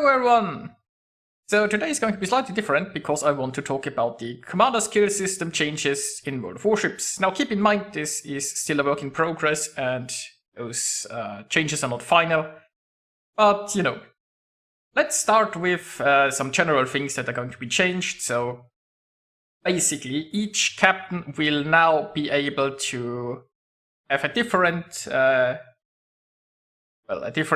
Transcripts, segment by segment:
Hello everyone! So today is going to be slightly different because I want to talk about the commander skill system changes in World of Warships. Now keep in mind this is still a work in progress and those changes are not final. But you know, let's start with some general things that are going to be changed. So basically each captain will now be able to have a different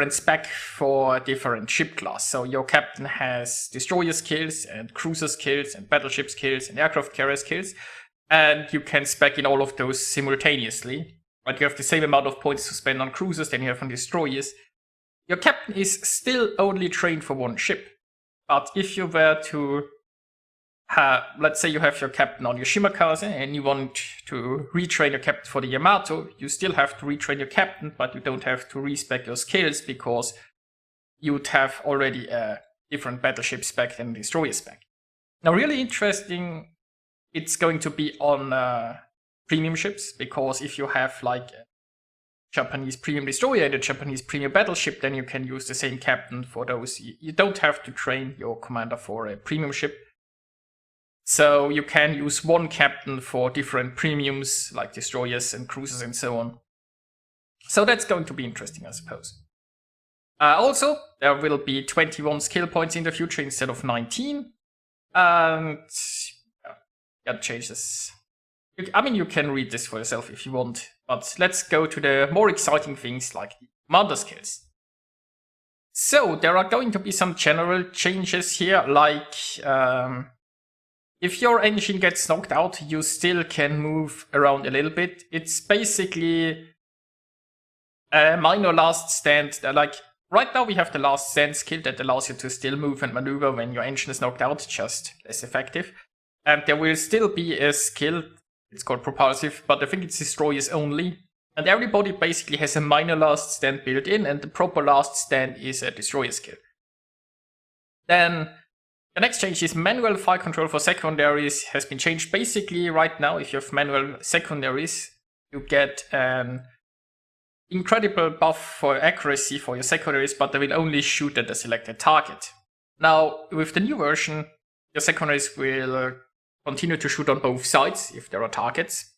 spec for a different ship class. So your captain has destroyer skills and cruiser skills and battleship skills and aircraft carrier skills, and you can spec in all of those simultaneously. But you have the same amount of points to spend on cruisers than you have on destroyers. Your captain is still only trained for one ship, but if you were to have, let's say you have your captain on your Shimakaze and you want to retrain your captain for the Yamato, you still have to retrain your captain, but you don't have to respec your skills because you'd have already a different battleship spec than destroyer spec. Now really interesting, it's going to be on premium ships, because if you have like a Japanese premium destroyer and a Japanese premium battleship, then you can use the same captain for those. You don't have to train your commander for a premium ship. So you can use one captain for different premiums, like destroyers and cruisers and so on. So that's going to be interesting, I suppose. Also, there will be 21 skill points in the future instead of 19. And that changes. I mean, you can read this for yourself if you want. But let's go to the more exciting things like the commander skills. So there are going to be some general changes here, like if your engine gets knocked out, you still can move around a little bit. It's basically a minor last stand. Like right now we have the last stand skill that allows you to still move and maneuver when your engine is knocked out, just less effective. And there will still be a skill, it's called propulsive, but I think it's destroyers only. And everybody basically has a minor last stand built in, and the proper last stand is a destroyer skill. Then the next change is manual fire control for secondaries has been changed. Basically, right now, if you have manual secondaries, you get an incredible buff for accuracy for your secondaries, but they will only shoot at a selected target. Now, with the new version, your secondaries will continue to shoot on both sides if there are targets.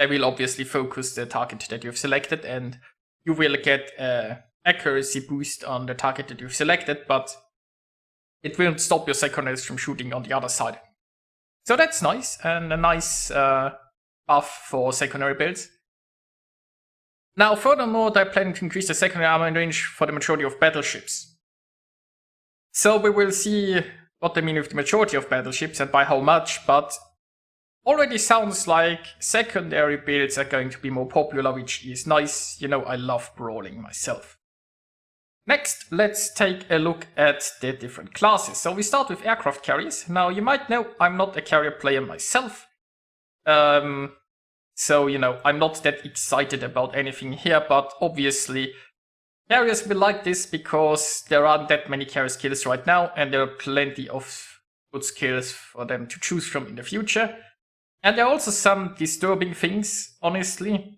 They will obviously focus the target that you've selected, and you will get an accuracy boost on the target that you've selected, but it won't stop your secondaries from shooting on the other side. So that's nice, and a nice buff for secondary builds. Now, furthermore, they're planning to increase the secondary armament range for the majority of battleships. So we will see what they mean with the majority of battleships and by how much, but already sounds like secondary builds are going to be more popular, which is nice. You know, I love brawling myself. Next, let's take a look at the different classes. So we start with aircraft carriers. Now, you might know I'm not a carrier player myself. So, you know, I'm not that excited about anything here, but obviously carriers will like this because there aren't that many carrier skills right now, and there are plenty of good skills for them to choose from in the future. And there are also some disturbing things, honestly.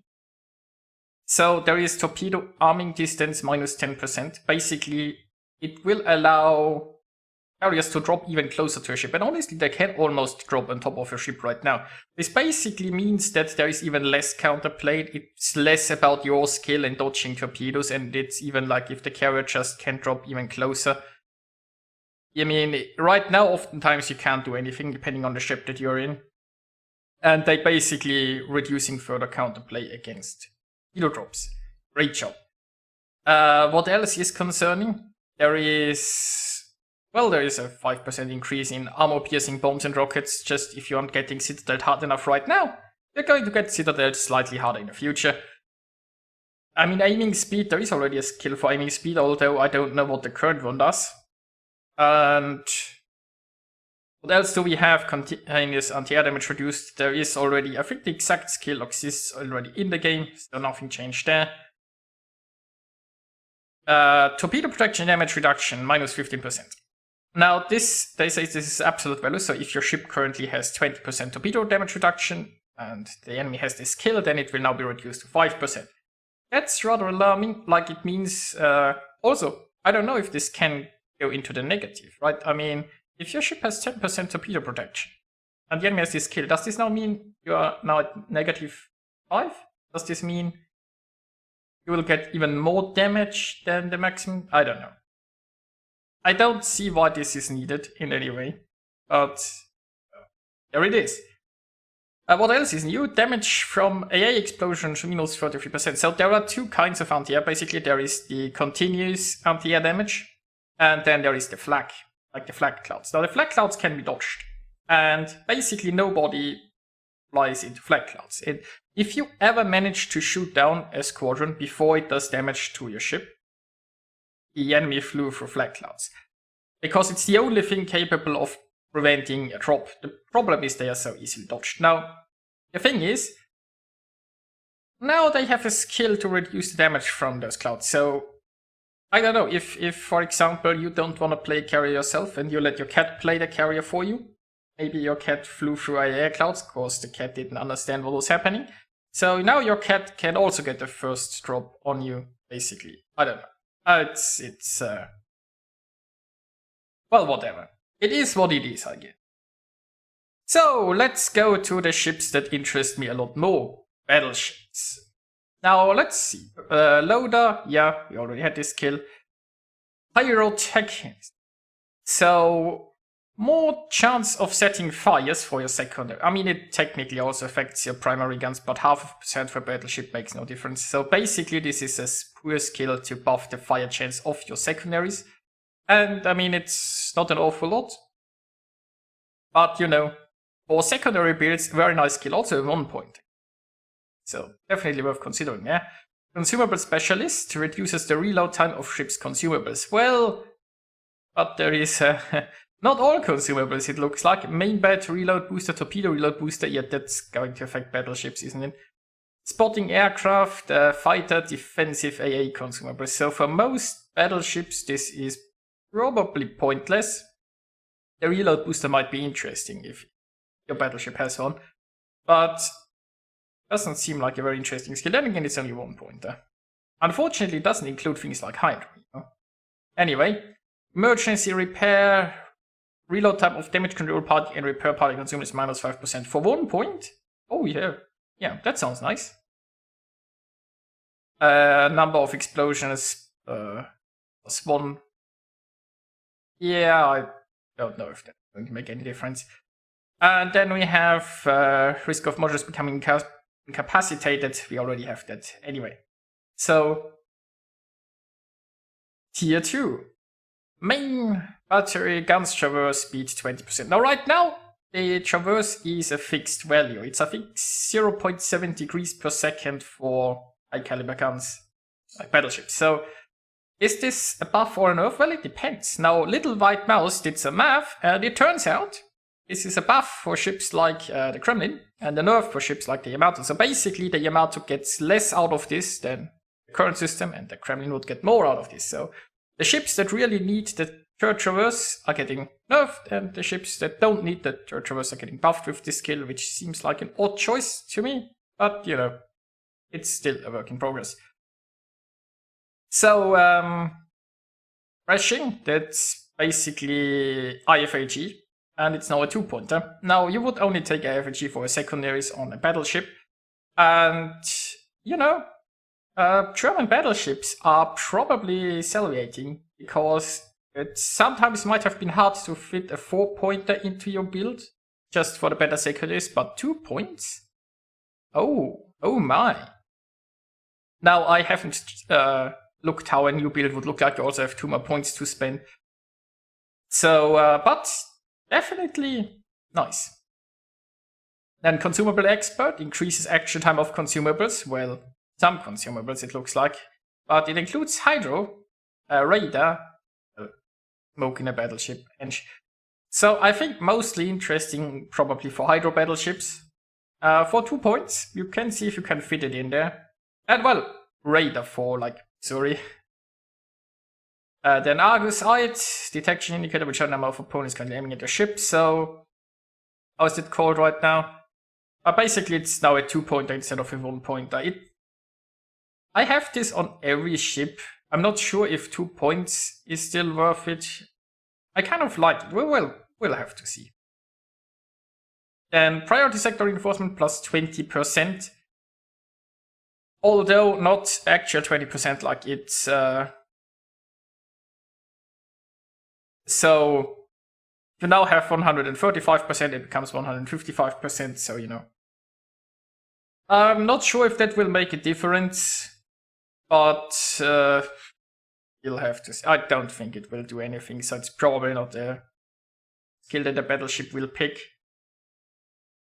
So there is Torpedo arming distance minus 10%. Basically, it will allow carriers to drop even closer to a ship. And honestly, they can almost drop on top of your ship right now. This basically means that there is even less counterplay. It's less about your skill and dodging torpedoes. And it's even like if the carrier just can drop even closer. I mean, right now, oftentimes you can't do anything depending on the ship that you're in. And they basically reducing further counterplay against torpedo drops. Great job. What else is concerning? There is a 5% increase in armor-piercing bombs and rockets. Just if you aren't getting Citadel hard enough right now, you're going to get Citadel slightly harder in the future. I mean, aiming speed, there is already a skill for aiming speed, although I don't know what the current one does. And what else do we have? Continuous anti-air damage reduced. There is already, I think the exact skill exists already in the game, so nothing changed there. Torpedo protection damage reduction, minus 15%. Now this, they say this is absolute value, so if your ship currently has 20% torpedo damage reduction, and the enemy has this skill, then it will now be reduced to 5%. That's rather alarming, like it means, also, I don't know if this can go into the negative, right? I mean, if your ship has 10% torpedo protection, and the enemy has this skill, does this now mean you are now at -5? Does this mean you will get even more damage than the maximum? I don't know. I don't see why this is needed in any way, but there it is. What else is new? Damage from AA explosions -33%. So there are two kinds of anti-air. Basically, there is the continuous anti-air damage, and then there is the flak, like the flak clouds. Now, the flak clouds can be dodged, and basically nobody flies into flak clouds. If you ever manage to shoot down a squadron before it does damage to your ship, the enemy flew through flak clouds, because it's the only thing capable of preventing a drop. The problem is they are so easily dodged. Now, the thing is, now they have a skill to reduce the damage from those clouds. So, I don't know, if for example, you don't want to play a carrier yourself and you let your cat play the carrier for you, maybe your cat flew through air clouds because the cat didn't understand what was happening. So now your cat can also get the first drop on you, basically. I don't know. Well, whatever. It is what it is, I guess. So, let's go to the ships that interest me a lot more. Battleships. Now, let's see. Loader, yeah, we already had this skill. Pyrotechnics. So, more chance of setting fires for your secondary. I mean, it technically also affects your primary guns, but 0.5% for battleship makes no difference. So, basically, this is a pure skill to buff the fire chance of your secondaries. And, I mean, it's not an awful lot. But, you know, for secondary builds, very nice skill, also 1 point. So, definitely worth considering, yeah? Consumable Specialist reduces the reload time of ships' consumables. Well, but there is not all consumables, it looks like. Main bat, reload booster, torpedo reload booster, yeah, that's going to affect battleships, isn't it? Spotting aircraft, fighter, defensive AA consumables. So for most battleships, this is probably pointless. The reload booster might be interesting if your battleship has one, but doesn't seem like a very interesting skill. Then again, it's only 1 pointer. Unfortunately, it doesn't include things like Hydro. You know? Anyway, emergency repair, reload time of damage control party and repair party consumed is -5% for 1 point. Oh yeah, yeah, that sounds nice. Number of explosions plus 1. Yeah, I don't know if that's going to make any difference. And then we have risk of modules becoming incapacitated. We already have that anyway. So, Tier 2. Main battery guns traverse speed 20%. Now, right now, the traverse is a fixed value. It's, I think, 0.7 degrees per second for high caliber guns, like battleships. So, is this a buff or a nerf? Well, it depends. Now, Little White Mouse did some math, and it turns out this is a buff for ships like the Kremlin, and a nerf for ships like the Yamato. So basically, the Yamato gets less out of this than the current system, and the Kremlin would get more out of this. So the ships that really need the third traverse are getting nerfed, and the ships that don't need the third traverse are getting buffed with this skill, which seems like an odd choice to me. But, you know, it's still a work in progress. So, crashing, that's basically IFAG, and it's now a 2-pointer. Now, you would only take IFAG for a secondaries on a battleship, and, you know, German battleships are probably salivating, because it sometimes might have been hard to fit a 4-pointer into your build, just for the better secondaries, but 2 points? Oh my. Now, I haven't looked how a new build would look like. You also have 2 more points to spend. So, but definitely nice. Then Consumable Expert increases action time of consumables. Well, some consumables it looks like. But it includes Hydro, Radar, smoke in a battleship. So I think mostly interesting probably for Hydro battleships. For 2 points, you can see if you can fit it in there. And well, Radar for like Sorry. Then Argus Eyes, detection indicator which shows the number of opponents currently aiming at your ship. So, how is it called right now? Basically, it's now a 2-pointer instead of a 1-pointer. I have this on every ship. I'm not sure if 2 points is still worth it. I kind of like it. We'll have to see. Then priority sector reinforcement plus 20%. Although not actual 20%, like it's so you now have 135%, it becomes 155%, so you know. I'm not sure if that will make a difference, but you'll have to see. I don't think it will do anything, so it's probably not a skill that the battleship will pick.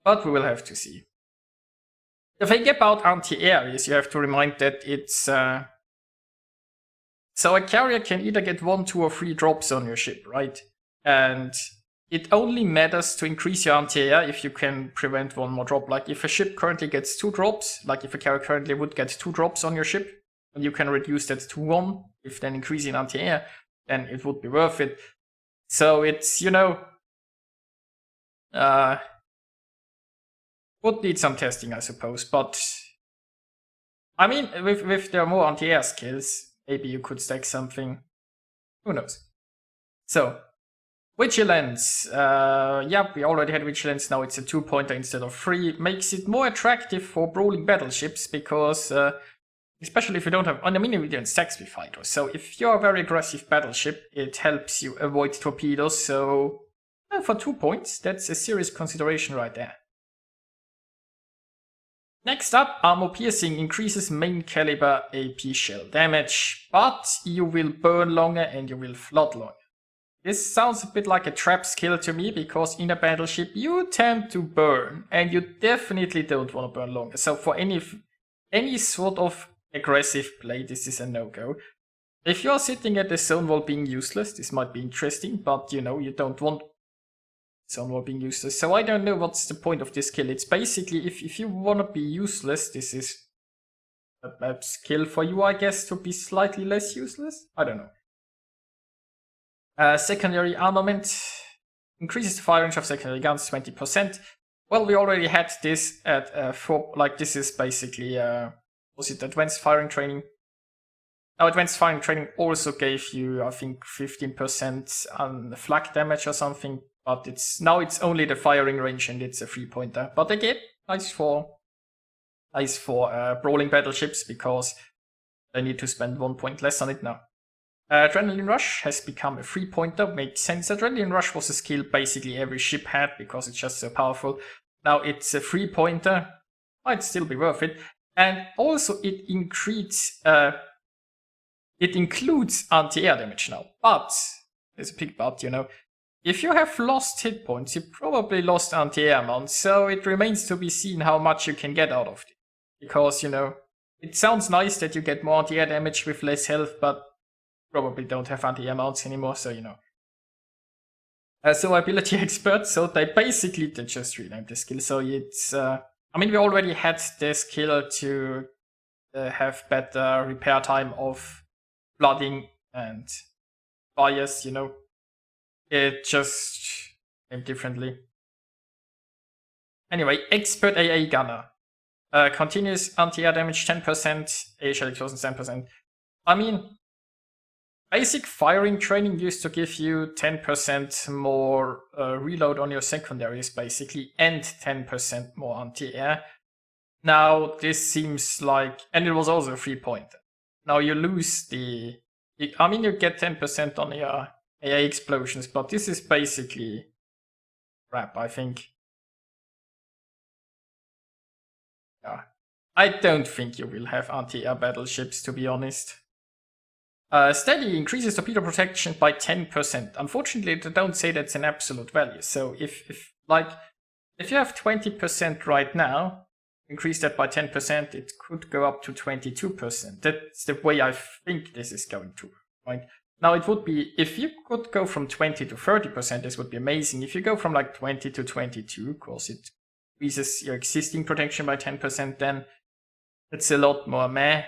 But we will have to see. The thing about anti-air is you have to remind that it's... so a carrier can either get 1, 2, or 3 drops on your ship, right? And it only matters to increase your anti-air if you can prevent 1 more drop. Like if a ship currently gets 2 drops, like if a carrier currently would get 2 drops on your ship, and you can reduce that to 1, if then increasing anti-air, then it would be worth it. So it's, you know... would need some testing, I suppose, but I mean, with their more anti-air skills, maybe you could stack something. Who knows? So, Vigilance. Yeah, we already had Vigilance, now it's a 2-pointer instead of 3. Makes it more attractive for brawling battleships, because, especially if you don't have... I mean, we don't stacks with fighters, so if you're a very aggressive battleship, it helps you avoid torpedoes, so for 2 points, that's a serious consideration right there. Next up, Armor Piercing increases main caliber AP shell damage, but you will burn longer and you will flood longer. This sounds a bit like a trap skill to me, because in a battleship you tend to burn, and you definitely don't want to burn longer. So for any sort of aggressive play, this is a no-go. If you're sitting at the zone wall being useless, this might be interesting, but you know, you don't want zone wall being useless. So I don't know what's the point of this skill. It's basically, if you want to be useless, this is a skill for you, I guess, to be slightly less useless? I don't know. Secondary Armament increases the fire range of secondary guns 20%. Well, we already had this at 4, like this is basically, was it advanced firing training? Now, advanced firing training also gave you, I think, 15% on flak damage or something. But it's only the firing range and it's a 3-pointer. But again, nice for brawling battleships, because they need to spend 1 point less on it now. Adrenaline Rush has become a 3-pointer. Makes sense. Adrenaline Rush was a skill basically every ship had, because it's just so powerful. Now it's a 3-pointer. Might still be worth it. And also it includes anti-air damage now. But there's a big but, you know. If you have lost hit points, you probably lost anti-air amounts, so it remains to be seen how much you can get out of it. Because, you know, it sounds nice that you get more anti-air damage with less health, but probably don't have anti-air amounts anymore, so you know. So Ability Expert, so they just renamed the skill, so it's... I mean, we already had the skill to have better repair time of flooding and fires, you know. It just named differently. Anyway, Expert AA Gunner. Continuous anti-air damage 10%, air shell explosions 10%. I mean, basic firing training used to give you 10% more reload on your secondaries, basically, and 10% more anti-air. Now, this seems like... And it was also a 3-pointer. Now you lose the... I mean, you get 10% on your... AA explosions, but this is basically crap, I think. Yeah. I don't think you will have anti-air battleships, to be honest. Steady increases torpedo protection by 10%. Unfortunately, they don't say that's an absolute value. So if you have 20% right now, increase that by 10%, it could go up to 22%. That's the way I think this is going to, right? Now it would be, if you could go from 20 to 30%, this would be amazing. If you go from like 20 to 22, of course it increases your existing protection by 10%, then it's a lot more meh.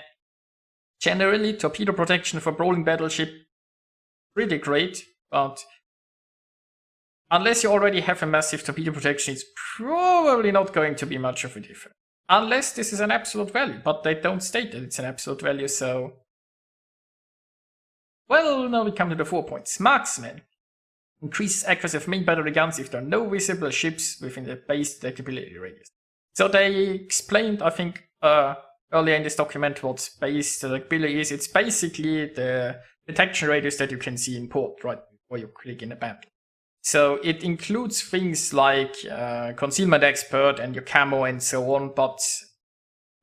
Generally, torpedo protection for brawling battleship, pretty great, but unless you already have a massive torpedo protection, it's probably not going to be much of a difference. Unless this is an absolute value, but they don't state that it's an absolute value, so... Well, now we come to the 4 points. Marksman. increases accuracy of main battery guns if there are no visible ships within the base detectability radius. So they explained, I think, earlier in this document what base detectability is. It's basically the detection radius that you can see in port, right, before you click in a battle. So it includes things like Concealment Expert and your camo and so on, but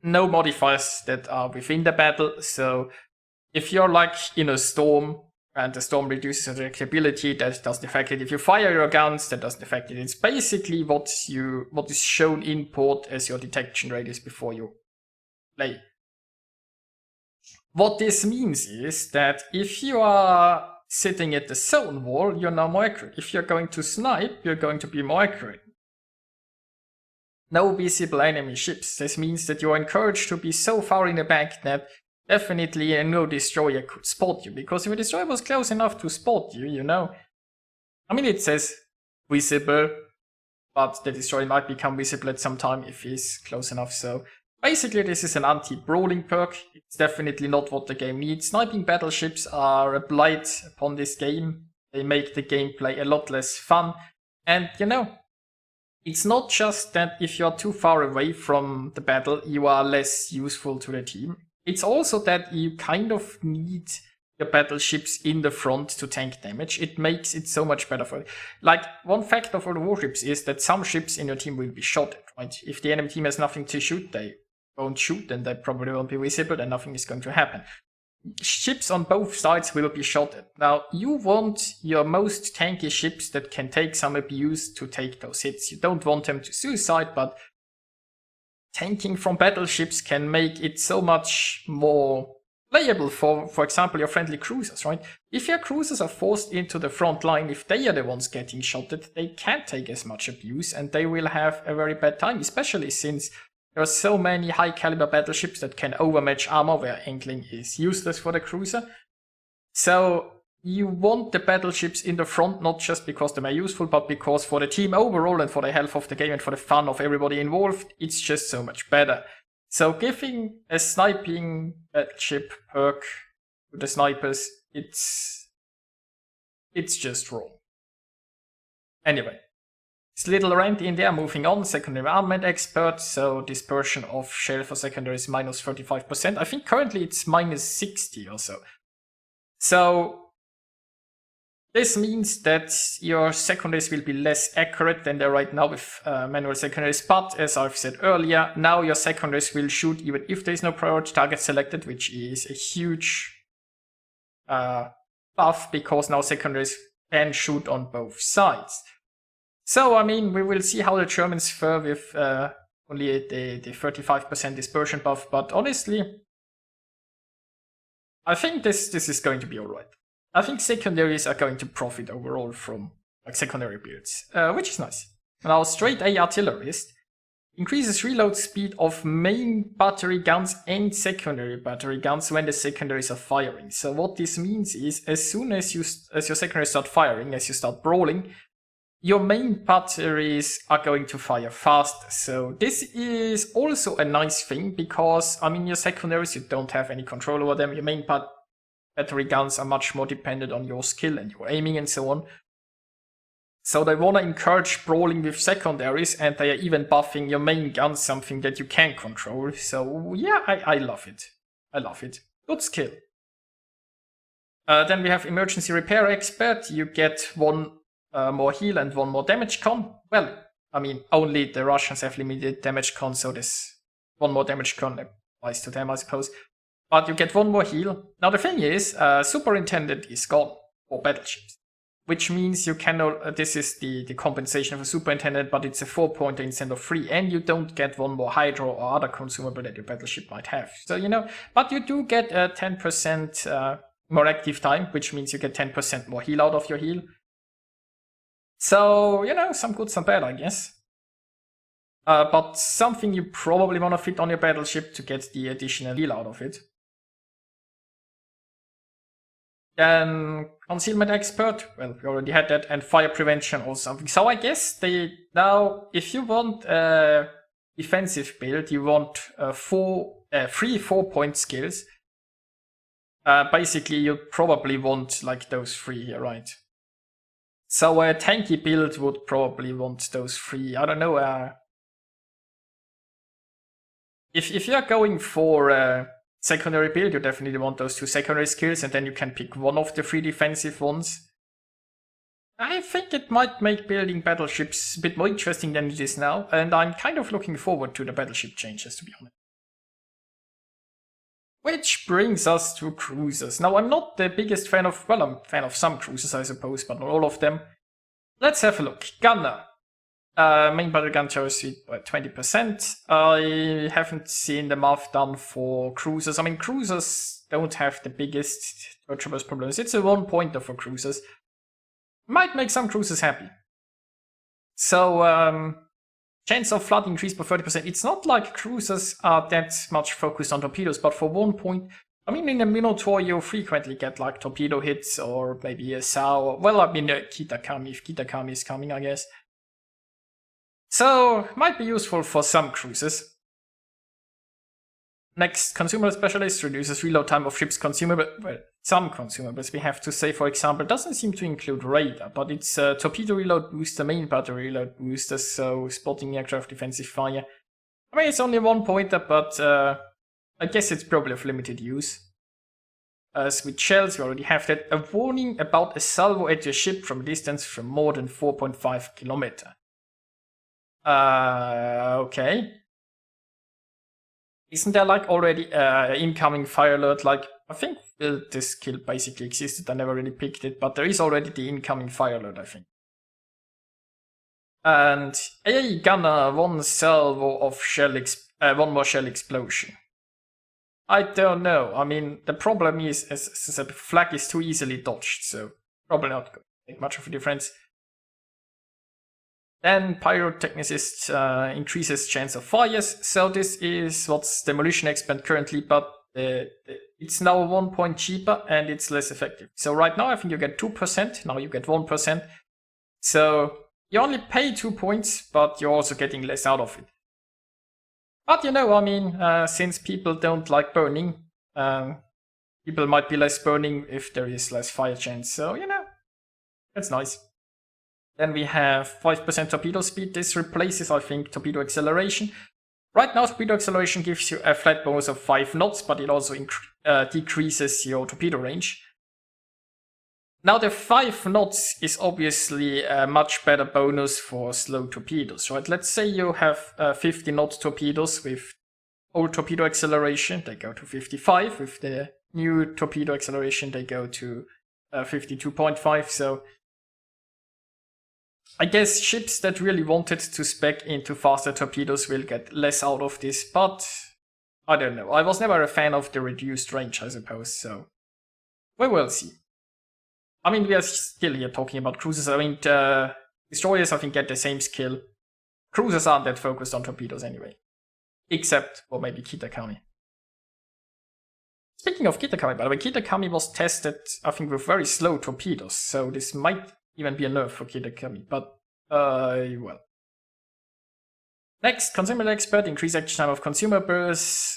no modifiers that are within the battle. So if you're like in a storm and the storm reduces the detectability, that doesn't affect it. If you fire your guns, that doesn't affect it. It's basically what is shown in port as your detection radius before you play. What this means is that if you are sitting at the zone wall, you're now more accurate. If you're going to snipe, you're going to be more accurate. No visible enemy ships. This means that you're encouraged to be so far in the back that definitely no destroyer could spot you. Because if a destroyer was close enough to spot you, you know. I mean, it says visible, but the destroyer might become visible at some time if he's close enough. So basically, this is an anti-brawling perk. It's definitely not what the game needs. Sniping battleships are a blight upon this game. They make the gameplay a lot less fun. And, you know, it's not just that if you're too far away from the battle, you are less useful to the team. It's also that you kind of need your battleships in the front to tank damage. It makes it so much better for you. Like, one fact of World of Warships is that some ships in your team will be shot at, right? If the enemy team has nothing to shoot, they won't shoot, then they probably won't be visible, and nothing is going to happen. Ships on both sides will be shot at. Now, you want your most tanky ships that can take some abuse to take those hits. You don't want them to suicide, but tanking from battleships can make it so much more playable for example, your friendly cruisers, right? If your cruisers are forced into the front line, if they are the ones getting shot at, they can't take as much abuse, and they will have a very bad time, especially since there are so many high caliber battleships that can overmatch armor where angling is useless for the cruiser. So you want the battleships in the front, not just because they're useful, but because for the team overall and for the health of the game and for the fun of everybody involved, it's just so much better. So giving a sniping battleship perk to the snipers, it's just wrong. Anyway. This little rant in there, moving on, secondary armament expert, so dispersion of shell for secondary is minus 35%. I think currently it's minus 60 or so. So this means that your secondaries will be less accurate than they're right now with manual secondaries, but as I've said earlier, now your secondaries will shoot even if there is no priority target selected, which is a huge buff, because now secondaries can shoot on both sides. So, I mean, we will see how the Germans fare with only the 35% dispersion buff, but honestly, I think this is going to be alright. I think secondaries are going to profit overall from like secondary builds, which is nice. Now, straight A Artillerist increases reload speed of main battery guns and secondary battery guns when the secondaries are firing. So what this means is, as soon as your secondaries start firing, as you start brawling, your main batteries are going to fire faster. So this is also a nice thing because, I mean, your secondaries, you don't have any control over them. Your main battery guns are much more dependent on your skill and your aiming and so on. So they want to encourage brawling with secondaries, and they are even buffing your main guns, something that you can control. So yeah, I love it. I love it. Good skill. Then we have Emergency Repair Expert. You get one more heal and one more damage con. Well, I mean, only the Russians have limited damage con, so this one more damage con applies to them, I suppose. But you get one more heal. Now the thing is, Superintendent is gone for battleships, which means you cannot, this is the compensation of a Superintendent, but it's a 4-pointer instead of 3, and you don't get one more Hydro or other consumable that your battleship might have. So, you know, but you do get a 10% more active time, which means you get 10% more heal out of your heal. So, you know, some good, some bad, I guess. But something you probably want to fit on your battleship to get the additional heal out of it. Then Concealment Expert, well, we already had that, and Fire Prevention or something. So I guess now, if you want a defensive build, you want 3 4-point skills. Basically, you probably want like those 3 here, right? So a tanky build would probably want those 3. I don't know. If you're going for a secondary build, you definitely want those 2 secondary skills, and then you can pick one of the 3 defensive ones. I think it might make building battleships a bit more interesting than it is now, and I'm kind of looking forward to the battleship changes, to be honest. Which brings us to cruisers. Now, I'm not the biggest fan of, well, I'm a fan of some cruisers, I suppose, but not all of them. Let's have a look. Gunner. Main battle gun choice speed by 20%. I haven't seen the math done for cruisers. I mean, cruisers don't have the biggest torture problems. It's a 1-pointer for cruisers. Might make some cruisers happy. So, chance of flood increased by 30%. It's not like cruisers are that much focused on torpedoes, but for 1 point, I mean, in a Minotaur, you frequently get like torpedo hits or maybe a SAO. Well, I mean, Kitakami, if Kitakami is coming, I guess. So, might be useful for some cruisers. Next, Consumable Specialist reduces reload time of ships consumable. Well, some consumables, we have to say, for example, doesn't seem to include radar, but it's torpedo reload booster, main battery reload booster, so spotting aircraft, defensive fire. I mean, it's only 1-pointer, but I guess it's probably of limited use. With shells, we already have that. A warning about a salvo at your ship from a distance from more than 4.5 kilometers. Okay. Isn't there like already incoming fire alert? Like, I think this skill basically existed, I never really picked it, but there is already the incoming fire alert, I think. And a gunner, 1 salvo of shell, 1 more shell explosion. I don't know. I mean, the problem is, as the flag is too easily dodged, so probably not going to make much of a difference. Then Pyrotechnicist increases chance of fires, so this is what's Demolition Expert currently, but it's now 1 point cheaper and it's less effective. So right now I think you get 2%, now you get 1%. So you only pay 2 points, but you're also getting less out of it. But you know, I mean, since people don't like burning, people might be less burning if there is less fire chance, so you know, that's nice. Then we have 5% torpedo speed. This replaces, I think, torpedo acceleration. Right now, torpedo acceleration gives you a flat bonus of 5 knots, but it also decreases your torpedo range. Now, the 5 knots is obviously a much better bonus for slow torpedoes, right? Let's say you have 50 knot torpedoes with old torpedo acceleration. They go to 55. With the new torpedo acceleration, they go to 52.5. So I guess ships that really wanted to spec into faster torpedoes will get less out of this, but I don't know. I was never a fan of the reduced range, I suppose, so we will see. I mean, we are still here talking about cruisers. I mean, destroyers, I think, get the same skill. Cruisers aren't that focused on torpedoes anyway. Except for maybe Kitakami. Speaking of Kitakami, by the way, Kitakami was tested, I think, with very slow torpedoes, so this might even be a nerf for Kitakami, but, well. Next, Consumable Expert, increase action time of consumables.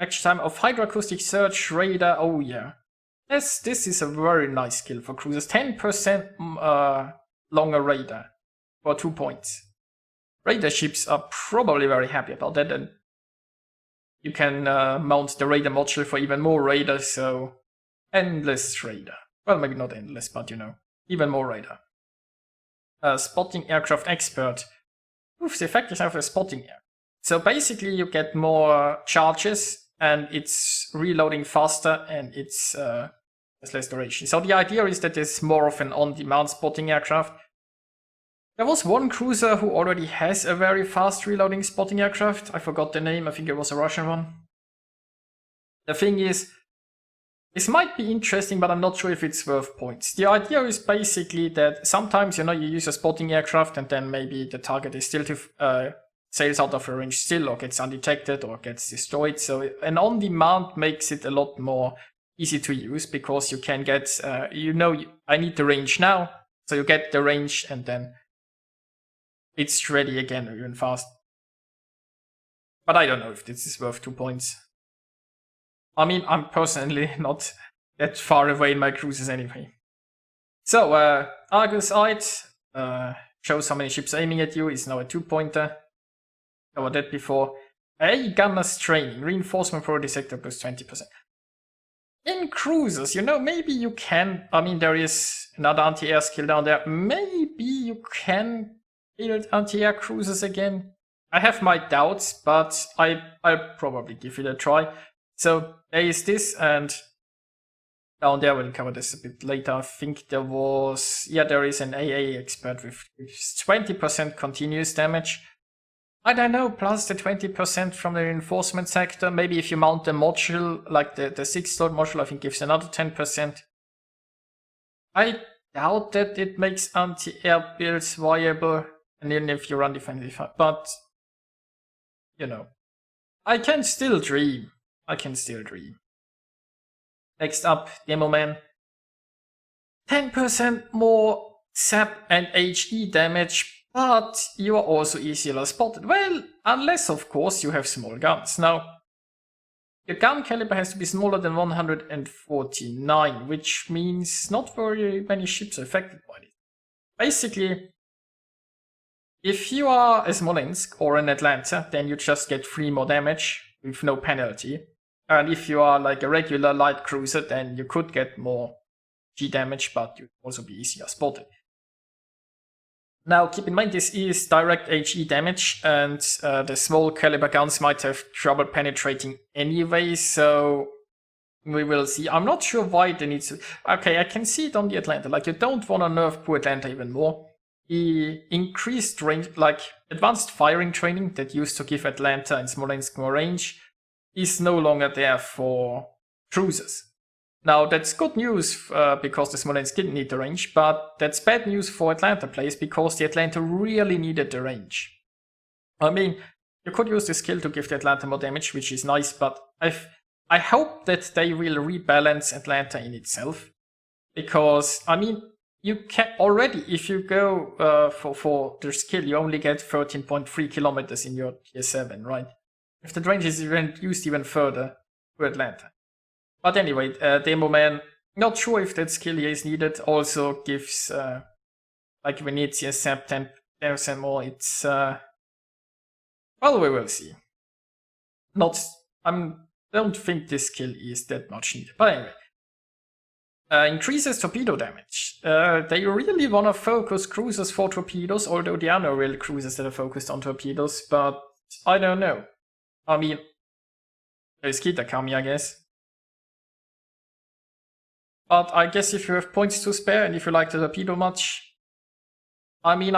Action time of hydroacoustic search, radar, oh yeah. This is a very nice skill for cruisers. 10% longer radar for 2 points. Radar ships are probably very happy about that, and you can mount the radar module for even more radar, so endless radar. Well, maybe not endless, but you know. Even more radar. Spotting Aircraft Expert. Proves the effectiveness of a spotting air. So basically you get more charges and it's reloading faster and it's has less duration. So the idea is that it's more of an on-demand spotting aircraft. There was one cruiser who already has a very fast reloading spotting aircraft. I forgot the name, I think it was a Russian one. The thing is, this might be interesting, but I'm not sure if it's worth points. The idea is basically that sometimes, you know, you use a spotting aircraft and then maybe the target is still sails out of your range still, or gets undetected, or gets destroyed. So an on-demand makes it a lot more easy to use, because you can get, you know, I need the range now, so you get the range and then it's ready again even fast. But I don't know if this is worth 2 points. I mean, I'm personally not that far away in my cruises anyway. So, Argus Eye shows how many ships aiming at you, is now a 2-pointer. Covered that before. Gunner's training, reinforcement priority sector plus 20%. In cruisers, you know, maybe you can, I mean, there is another anti-air skill down there. Maybe you can build anti-air cruisers again. I have my doubts, but I'll probably give it a try. So there is this, and down there we'll cover this a bit later. I think there was, yeah, there is an AA expert with 20% continuous damage. I don't know, plus the 20% from the reinforcement sector. Maybe if you mount the module, like the 6-slot module, I think gives another 10%. I doubt that it makes anti-air builds viable, and even if you run defensive, but, you know, I can still dream. Next up, Demoman. 10% more SAP and HE damage, but you are also easier spotted. Well, unless of course you have small guns. Now, your gun caliber has to be smaller than 149, which means not very many ships are affected by it. Basically, if you are a Smolensk or an Atlanta, then you just get 3 more damage with no penalty. And if you are like a regular light cruiser, then you could get more G damage, but you'd also be easier spotted. Now, keep in mind this is direct HE damage, and the small caliber guns might have trouble penetrating anyway, so we will see. I'm not sure why they need to... Okay, I can see it on the Atlanta. Like, you don't want to nerf poor Atlanta even more. The increased range, like advanced firing training that used to give Atlanta and Smolensk more range, is no longer there for cruisers. Now, that's good news because the Smolensk didn't need the range, but that's bad news for Atlanta players because the Atlanta really needed the range. I mean, you could use the skill to give the Atlanta more damage, which is nice, but I hope that they will rebalance Atlanta in itself. Because, I mean, you can already, if you go for the skill, you only get 13.3 kilometers in your tier 7, right? If the range is reduced even further to Atlanta. But anyway, Demoman, not sure if that skill here is needed, also gives, like Venezia, SAP 10% more, it's, well, we will see. Don't think this skill is that much needed, but anyway. Increases torpedo damage. They really want to focus cruisers for torpedoes, although there are no real cruisers that are focused on torpedoes, but I don't know. I mean, there's Kitakami, I guess. But I guess if you have points to spare and if you like the torpedo much, I mean,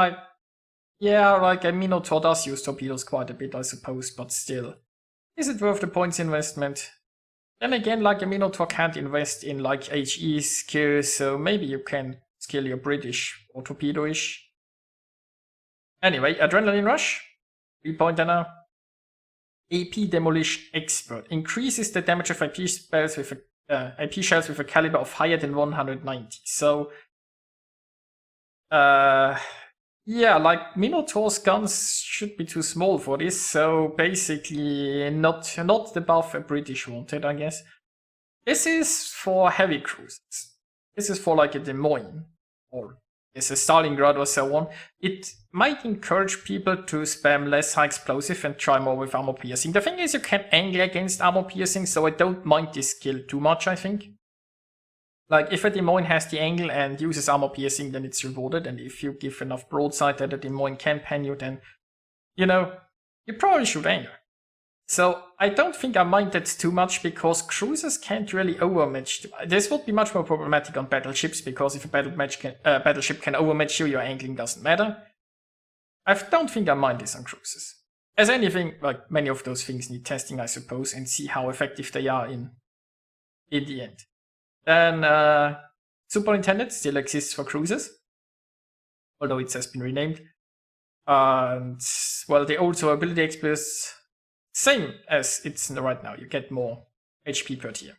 yeah, like a Minotaur does use torpedoes quite a bit, I suppose, but still. Is it worth the points investment? Then again, like a Minotaur can't invest in like HE skills, so maybe you can skill your British or torpedo-ish. Anyway, Adrenaline Rush, 3-pointer now. AP Demolition Expert increases the damage of IP spells with IP shells with a caliber of higher than 190. So, yeah, like Minotaur's guns should be too small for this. So basically, not the buff a British wanted, I guess. This is for heavy cruisers. This is for like a Des Moines or is a Stalingrad or so on. It might encourage people to spam less high explosive and try more with armor piercing. The thing is, you can angle against armor piercing, so I don't mind this skill too much, I think. Like, if a Des Moines has the angle and uses armor piercing, then it's rewarded, and if you give enough broadside that a Des Moines can pen you, then, you know, you probably should angle. So I don't think I mind that too much because cruisers can't really overmatch. This would be much more problematic on battleships because if a battleship can overmatch you, your angling doesn't matter. I don't think I mind this on cruisers. As anything, like many of those things need testing, I suppose, and see how effective they are in the end. Then Superintendent still exists for cruisers, although it has been renamed. And well, the also ability experts. Same as it's right now, you get more HP per tier.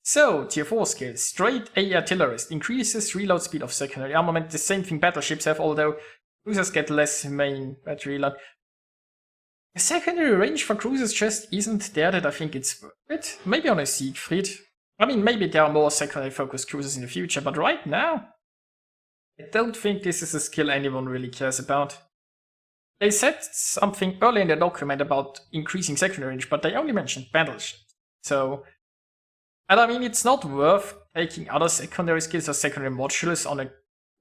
So, tier 4 skills. Straight A Artillerist increases reload speed of secondary armament. The same thing battleships have, although cruisers get less main battery reload. The secondary range for cruisers just isn't there that I think it's worth it. Maybe on a Siegfried. I mean, maybe there are more secondary focused cruisers in the future, but right now, I don't think this is a skill anyone really cares about. They said something early in the document about increasing secondary range, but they only mentioned battleships. So, and I mean, it's not worth taking other secondary skills or secondary modules on a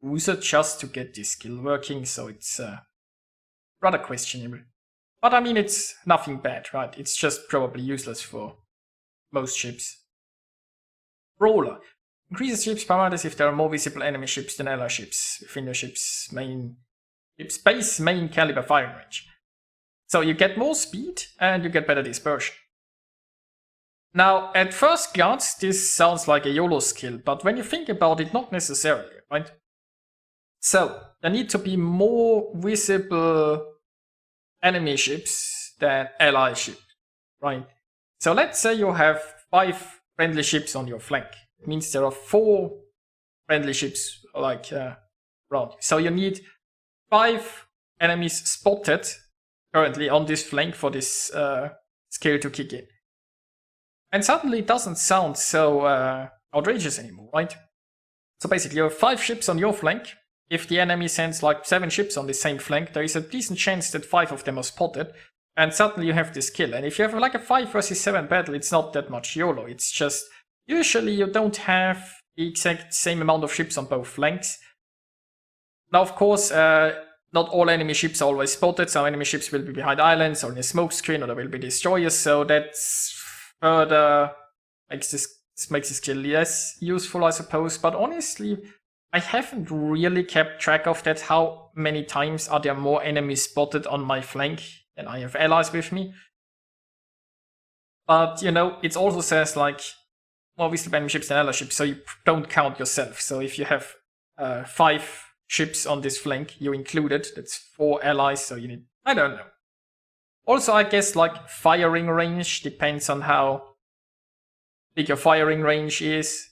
cruiser just to get this skill working, so it's rather questionable. But I mean, it's nothing bad, right? It's just probably useless for most ships. Brawler. Increases ships' parameters if there are more visible enemy ships than ally ships within your ship's base main caliber firing range. So you get more speed and you get better dispersion. Now, at first glance, this sounds like a YOLO skill, but when you think about it, not necessarily, right? So, there need to be more visible enemy ships than ally ships, right? So let's say you have 5 friendly ships on your flank. It means there are 4 friendly ships like around you. So you need 5 enemies spotted currently on this flank for this skill to kick in. And suddenly it doesn't sound so outrageous anymore, right? So basically you have 5 ships on your flank. If the enemy sends like 7 ships on the same flank, there is a decent chance that 5 of them are spotted. And suddenly you have this kill. And if you have like a 5 versus 7 battle, it's not that much YOLO. It's just, usually you don't have the exact same amount of ships on both flanks. Now, of course, not all enemy ships are always spotted. Some enemy ships will be behind islands or in a smoke screen, or there will be destroyers. So that's further makes this kill less useful, I suppose. But honestly, I haven't really kept track of that. How many times are there more enemies spotted on my flank than I have allies with me? But, you know, it also says, like, more visible enemy ships than ally ships, so you don't count yourself. So if you have 5 ships on this flank, you included, that's 4 allies, so you need, I don't know. Also, I guess, like, firing range depends on how big your firing range is.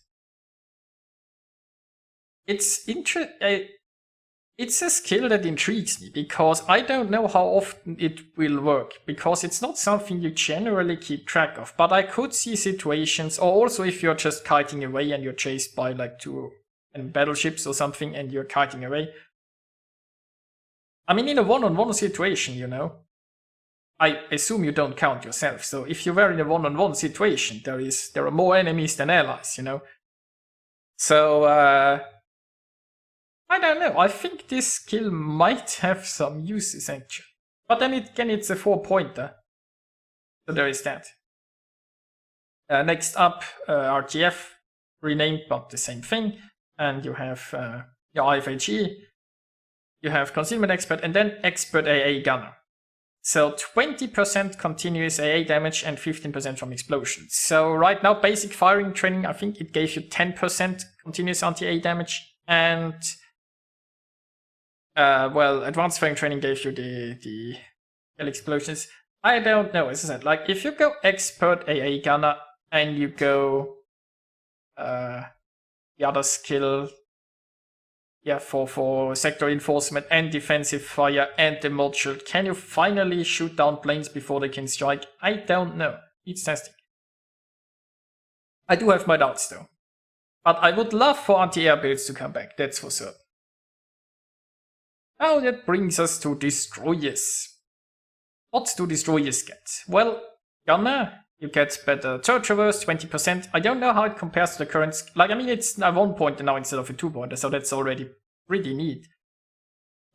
It's a skill that intrigues me, because I don't know how often it will work, because it's not something you generally keep track of. But I could see situations, or also if you're just kiting away and you're chased by like 2 battleships or something and you're kiting away. I mean, in a one-on-one situation, you know, I assume you don't count yourself. So if you were in a one-on-one situation, there are more enemies than allies, you know. So I don't know. I think this skill might have some uses actually. But then again, it's a 4-pointer. So there is that. Next up, RTF, renamed but the same thing. And you have your IFHE, you have Consumer Expert, and then Expert AA Gunner. So 20% continuous AA damage and 15% from explosions. So right now, basic firing training, I think it gave you 10% continuous anti-AA damage, and well, advanced firing training gave you the explosions. I don't know, as I said, like if you go Expert AA Gunner and you go the other skill, yeah, for sector enforcement and defensive fire and the module, can you finally shoot down planes before they can strike? I don't know. It's testing. I do have my doubts though. But I would love for anti-air builds to come back, that's for certain. Now that brings us to destroyers. What do destroyers get? Well, Gunner, you get better turret traverse, 20%. I don't know how it compares to the current, like, I mean, it's a 1-pointer now instead of a 2-pointer, so that's already pretty neat.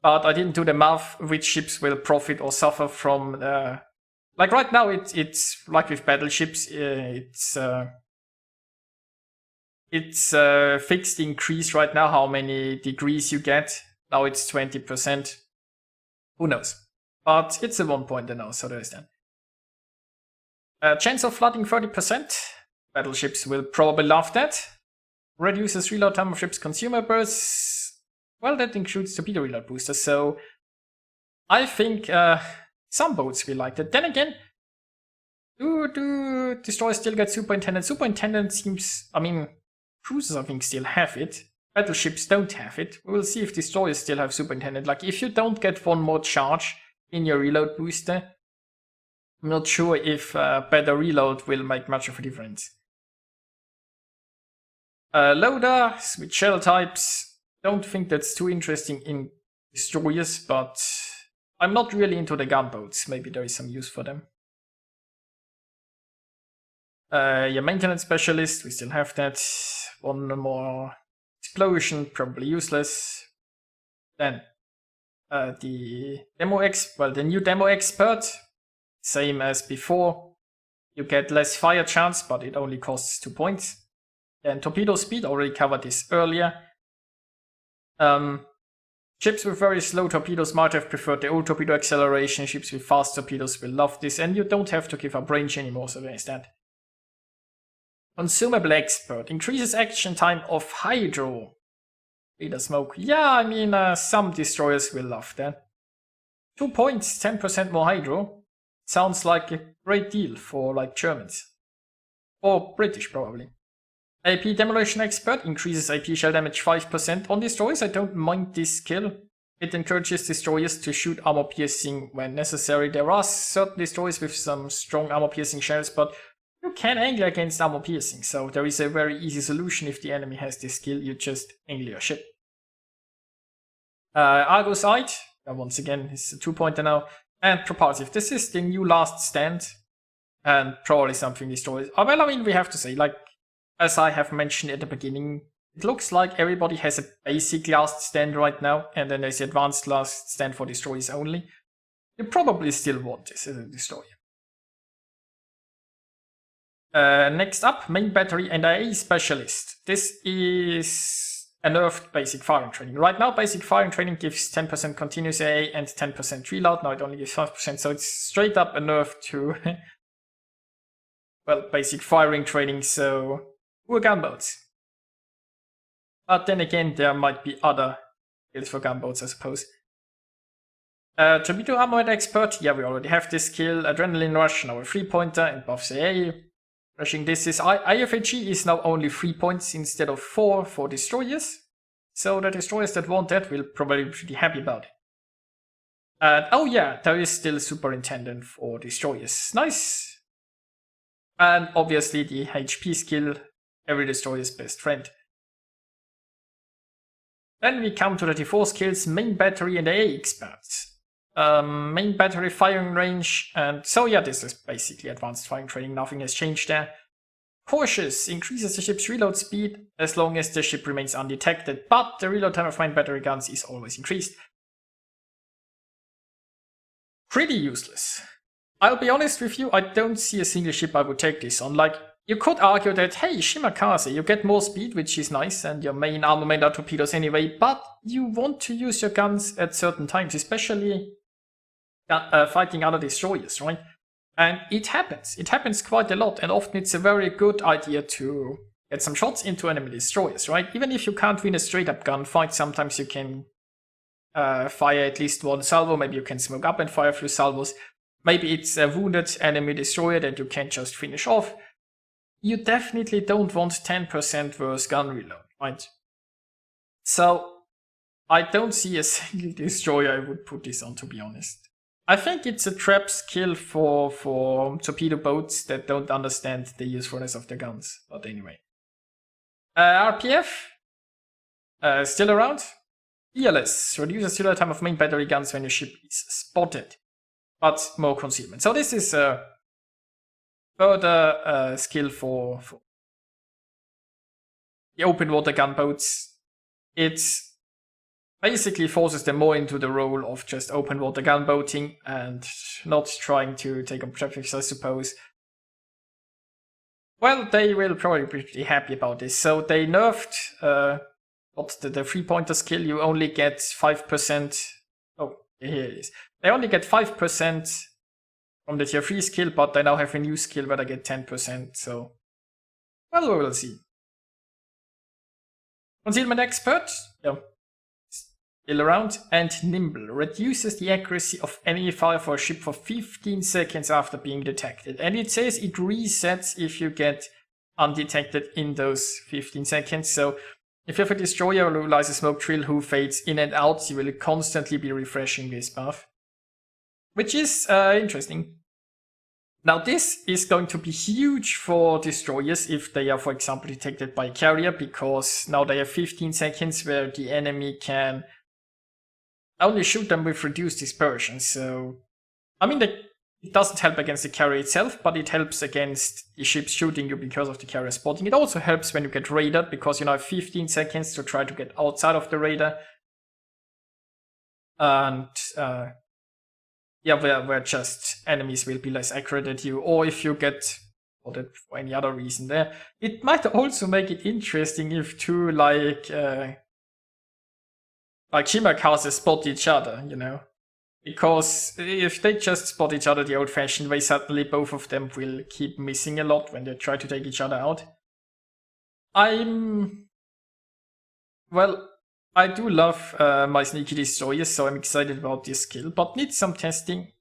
But I didn't do the math which ships will profit or suffer from, like right now it's like with battleships, it's fixed increase right now, how many degrees you get. Now it's 20%. Who knows? But it's a 1-pointer now, so there is that. Chance of flooding 30%. Battleships will probably love that. Reduces reload time of ships' consumables. Well, that includes torpedo reload boosters, so I think some boats will like that. Then again, do destroyers still get superintendent? Superintendent seems, I mean, cruisers I think still have it. Battleships don't have it. We will see if destroyers still have superintendent. Like, if you don't get 1 more charge in your reload booster, I'm not sure if better reload will make much of a difference. Loader, switch shell types. don't think that's too interesting in destroyers, but I'm not really into the gunboats. Maybe there is some use for them. Your maintenance specialist, we still have that. One more explosion, probably useless. Then the new demo expert, same as before. You get less fire chance, but it only costs 2 points. And torpedo speed, already covered this earlier. Ships with very slow torpedoes might have preferred the old torpedo acceleration. Ships with fast torpedoes will love this, and you don't have to give up range anymore, so there's that. Consumable Expert increases action time of Hydro. Leader smoke. Yeah, I mean, some destroyers will love that. 2 points, 10% more Hydro. Sounds like a great deal for, like, Germans. Or British, probably. AP Demolition Expert increases AP shell damage 5% on destroyers. I don't mind this skill. It encourages destroyers to shoot armor piercing when necessary. There are certain destroyers with some strong armor piercing shells, but you can angle against armor piercing, so there is a very easy solution if the enemy has this skill. You just angle your ship. Argo's Sight, once again, is a 2-pointer now. And Propulsive. This is the new last stand, and probably something destroys. Oh, well, I mean, we have to say, like, as I have mentioned at the beginning, it looks like everybody has a basic last stand right now, and then there's the advanced last stand for destroyers only. You probably still want this as a destroyer. Next up, main battery and IA specialist. This is a nerfed basic firing training. Right now, basic firing training gives 10% continuous AA and 10% reload. Now it only gives 5%, so it's straight up a nerf to, well, basic firing training, so poor gunboats. But then again, there might be other skills for gunboats, I suppose. Torpedo Armament Expert, yeah, we already have this skill. Adrenaline Rush, now a 3-pointer, and buffs AA. Rushing this is IFAG is now only 3 points instead of 4 for destroyers. So the destroyers that want that will probably be pretty happy about it. And oh yeah, there is still Superintendent for destroyers. Nice! And obviously the HP skill, every destroyer's best friend. Then we come to the D4 skills, main battery and AA experts. Main battery firing range, and so yeah, this is basically advanced firing training, nothing has changed there. Cautious increases the ship's reload speed as long as the ship remains undetected, but the reload time of main battery guns is always increased. Pretty useless. I'll be honest with you, I don't see a single ship I would take this on. Like, you could argue that, hey, Shimakaze, you get more speed, which is nice, and your main armament are torpedoes anyway, but you want to use your guns at certain times, especially fighting other destroyers, right? And it happens. It happens quite a lot, and often it's a very good idea to get some shots into enemy destroyers, right? Even if you can't win a straight-up gunfight, sometimes you can fire at least one salvo, maybe you can smoke up and fire through salvos. Maybe it's a wounded enemy destroyer that you can't just finish off. You definitely don't want 10% worse gun reload, right? So, I don't see a single destroyer I would put this on, to be honest. I think it's a trap skill for torpedo boats that don't understand the usefulness of their guns. But anyway. RPF? Still around? Fearless. Reduces reload time of main battery guns when your ship is spotted. But more concealment. So this is a further skill for the open water gunboats. It's basically forces them more into the role of just open water gunboating and not trying to take objectives, I suppose. Well, they will probably be pretty happy about this. So they nerfed the 3-pointer skill. You only get 5%. Oh, here it is. They only get 5% from the tier 3 skill, but they now have a new skill where they get 10%. So, well, we will see. Concealment Expert. Yeah. Still around, and Nimble reduces the accuracy of enemy fire for a ship for 15 seconds after being detected. And it says it resets if you get undetected in those 15 seconds. So if you have a destroyer who lies a smoke trail who fades in and out, you will constantly be refreshing this buff. Which is interesting. Now this is going to be huge for destroyers if they are, for example, detected by a carrier, because now they have 15 seconds where the enemy can only shoot them with reduced dispersion. So, I mean, it doesn't help against the carrier itself, but it helps against the ships shooting you because of the carrier spotting. It also helps when you get raided, because you now have 15 seconds to try to get outside of the raider. And yeah, where just enemies will be less accurate at you, or if you get spotted for any other reason there. It might also make it interesting if two like Shimmer casters spot each other, you know. Because if they just spot each other the old-fashioned way, suddenly both of them will keep missing a lot when they try to take each other out. Well, I do love my sneaky destroyers, so I'm excited about this skill, but need some testing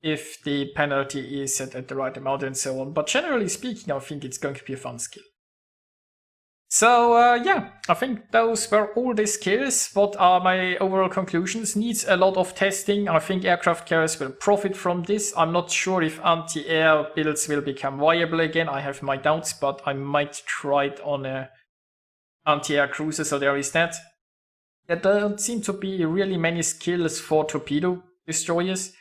if the penalty is set at the right amount and so on. But generally speaking, I think it's going to be a fun skill. So yeah, I think those were all the skills. What are my overall conclusions? Needs a lot of testing. I think aircraft carriers will profit from this. I'm not sure if anti-air builds will become viable again. I have my doubts, but I might try it on a anti-air cruiser, so there is that. There don't seem to be really many skills for torpedo destroyers.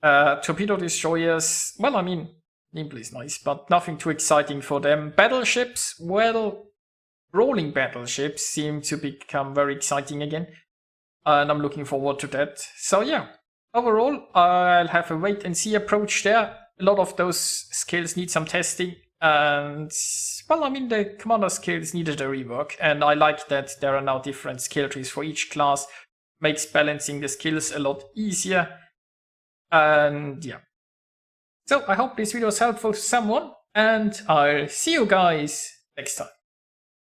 Torpedo destroyers, well, I mean, nimble is nice, but nothing too exciting for them. Battleships, well, rolling battleships seem to become very exciting again, and I'm looking forward to that. So yeah, overall, I'll have a wait-and-see approach there. A lot of those skills need some testing, and well, I mean, the commander skills needed a rework, and I like that there are now different skill trees for each class. Makes balancing the skills a lot easier, and yeah. So I hope this video was helpful to someone, and I'll see you guys next time.